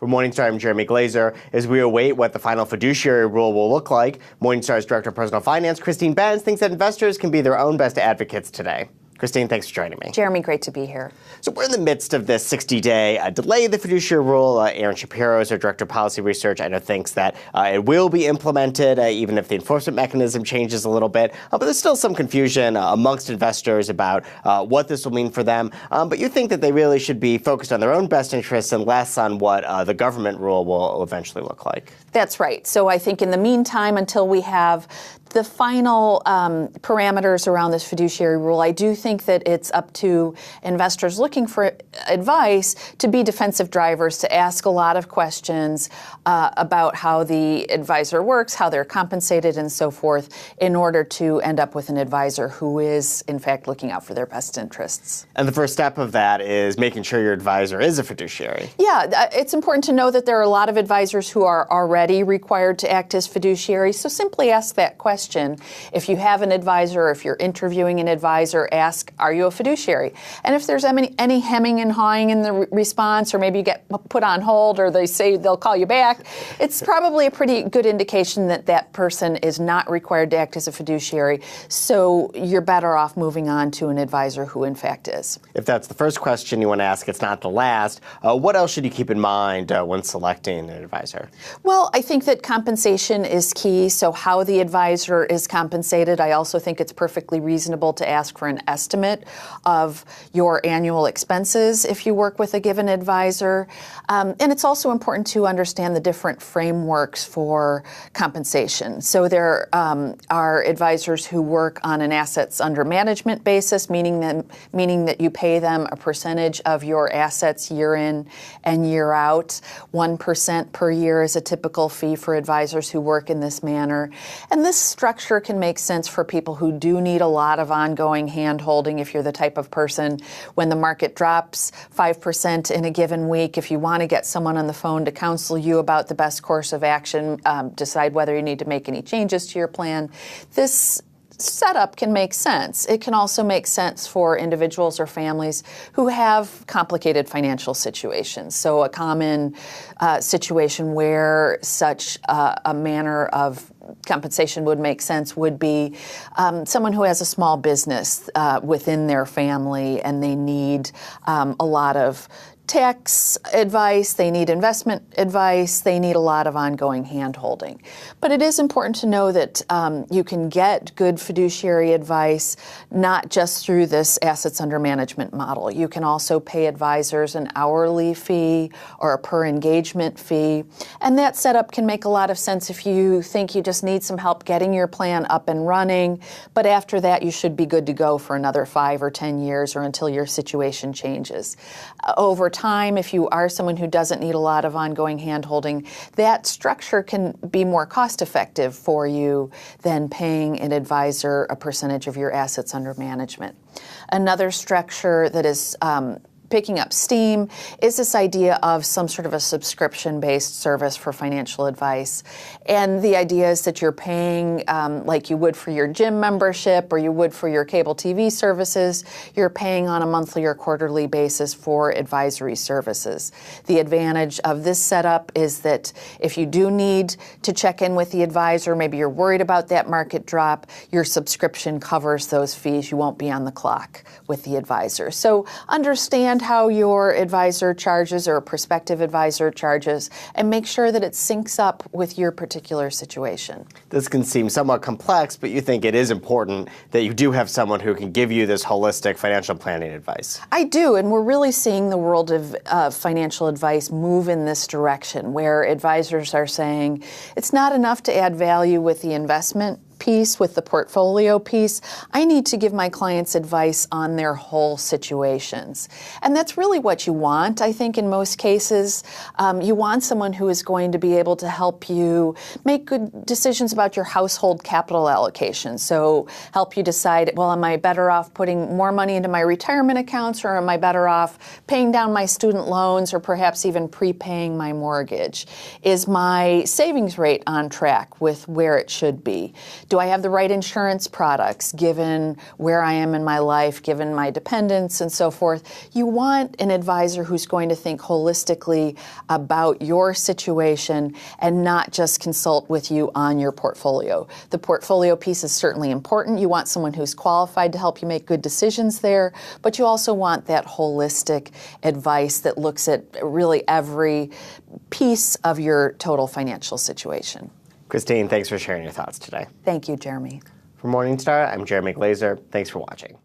For Morningstar, I'm Jeremy Glazer. As we await what the final fiduciary rule will look like, Morningstar's Director of Personal Finance, Christine Benz, thinks that investors can be their own best advocates today. Christine, thanks for joining me. Jeremy, great to be here. So we're in the midst of this 60-day delay of the fiduciary rule. Aaron Shapiro, is our Director of Policy Research, I know thinks that it will be implemented, even if the enforcement mechanism changes a little bit. But there's still some confusion amongst investors about what this will mean for them. But you think that they really should be focused on their own best interests and less on what the government rule will eventually look like. That's right. So I think in the meantime, until we have the final parameters around this fiduciary rule, I do think that it's up to investors looking for advice to be defensive drivers, to ask a lot of questions about how the advisor works, how they're compensated, and so forth, in order to end up with an advisor who is, in fact, looking out for their best interests. And the first step of that is making sure your advisor is a fiduciary. Yeah, it's important to know that there are a lot of advisors who are already required to act as fiduciaries, so simply ask that question. If you have an advisor, or if you're interviewing an advisor, ask, are you a fiduciary? And if there's any hemming and hawing in the response, or maybe you get put on hold, or they say they'll call you back, it's probably a pretty good indication that that person is not required to act as a fiduciary. So you're better off moving on to an advisor who in fact is. If that's the first question you want to ask, it's not the last. What else should you keep in mind when selecting an advisor? Well, I think that compensation is key. So how the advisor is compensated. I also think it's perfectly reasonable to ask for an estimate of your annual expenses if you work with a given advisor. And it's also important to understand the different frameworks for compensation. So there are advisors who work on an assets under management basis, meaning that you pay them a percentage of your assets year in and year out. 1% per year is a typical fee for advisors who work in this manner. And this structure can make sense for people who do need a lot of ongoing hand-holding. If you're the type of person, when the market drops 5% in a given week, if you want to get someone on the phone to counsel you about the best course of action, decide whether you need to make any changes to your plan, this setup can make sense. It can also make sense for individuals or families who have complicated financial situations. So a common situation where such a manner of compensation would make sense would be someone who has a small business within their family, and they need a lot of tax advice, they need investment advice, they need a lot of ongoing hand-holding. But it is important to know that you can get good fiduciary advice not just through this assets under management model. You can also pay advisors an hourly fee or a per engagement fee. And that setup can make a lot of sense if you think you just need some help getting your plan up and running. But after that, you should be good to go for another 5 or 10 years or until your situation changes. Over time, if you are someone who doesn't need a lot of ongoing hand-holding, that structure can be more cost-effective for you than paying an advisor a percentage of your assets under management. Another structure that is picking up steam is this idea of some sort of a subscription-based service for financial advice. And the idea is that you're paying like you would for your gym membership or you would for your cable TV services. You're paying on a monthly or quarterly basis for advisory services. The advantage of this setup is that if you do need to check in with the advisor, maybe you're worried about that market drop, your subscription covers those fees. You won't be on the clock with the advisor. So understand how your advisor charges or a prospective advisor charges, and make sure that it syncs up with your particular situation. This can seem somewhat complex, but you think it is important that you do have someone who can give you this holistic financial planning advice. I do, and we're really seeing the world of financial advice move in this direction, where advisors are saying it's not enough to add value with the investment piece, with the portfolio piece. I need to give my clients advice on their whole situations. And that's really what you want, I think, in most cases. You want someone who is going to be able to help you make good decisions about your household capital allocation. So help you decide, well, am I better off putting more money into my retirement accounts, or am I better off paying down my student loans, or perhaps even prepaying my mortgage? Is my savings rate on track with where it should be? Do I have the right insurance products given where I am in my life, given my dependents and so forth? You want an advisor who's going to think holistically about your situation and not just consult with you on your portfolio. The portfolio piece is certainly important. You want someone who's qualified to help you make good decisions there, but you also want that holistic advice that looks at really every piece of your total financial situation. Christine, thanks for sharing your thoughts today. Thank you, Jeremy. For Morningstar, I'm Jeremy Glazer. Thanks for watching.